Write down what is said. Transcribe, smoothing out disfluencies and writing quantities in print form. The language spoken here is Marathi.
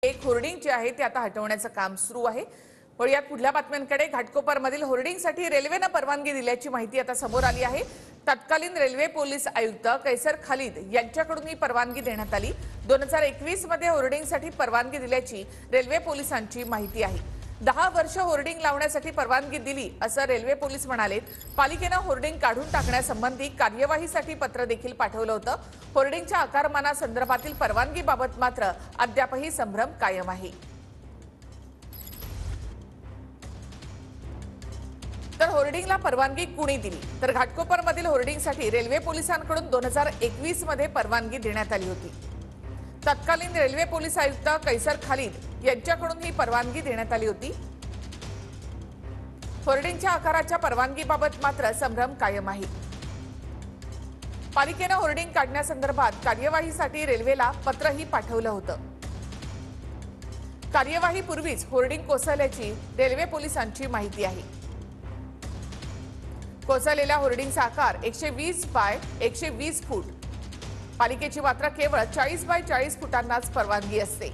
एक होर्डिंग जे आहे ते आता हटवण्याचं काम सुरू आहे। वळूयात पुढल्या बातम्यांकडे। घाटकोपरमधील होर्डिंगसाठी रेल्वेने परवानगी दिल्याची माहिती आता समोर आली आहे। तत्कालीन रेल्वे पोलीस आयुक्त कैसर खालिद यांच्याकडून ही परवानगी देण्यात आली। 2021 मध्ये होर्डिंगसाठी परवानगी दिल्याची रेल्वे पोलिसांची माहिती आहे। 10 वर्ष होर्डिंग लावण्यासाठी परवानगी दिली असं रेल्वे पोलीस म्हणाले। पालिकेने होर्डिंग काढून टाकण्यासंबंधी कार्यवाहीसाठी पत्र देखील पाठवलं होतं। होर्डिंगच्या आकारमानासंदर्भातील परवानगीबाबत मात्र अद्यापही संभ्रम कायम आहे। तर होर्डिंगला परवानगी कुणी दिली? तर घाटकोपरमधील होर्डिंगसाठी रेल्वे पोलिसांकडून 2021 मध्ये परवानगी देण्यात आली होती। तत्कालीन रेल्वे पोलीस आयुक्त कैसर खालिद यांच्याकडून ही परवानगी देण्यात आली होती। होर्डिंगच्या आकाराच्या परवानगीबाबत मात्र संभ्रम कायम आहे। पालिकेने होर्डिंग काढण्यासंदर्भात कार्यवाहीसाठी रेल्वेला पत्रही पाठवलं होतं। कार्यवाहीपूर्वीच होर्डिंग कोसळल्याची रेल्वे पोलिसांची माहिती आहे। कोसळलेल्या होर्डिंगचा आकार 120 बाय 120 फूट, पालिकेची मात्र केवळ 40 बाय 40 फुटांनाच परवानगी असते।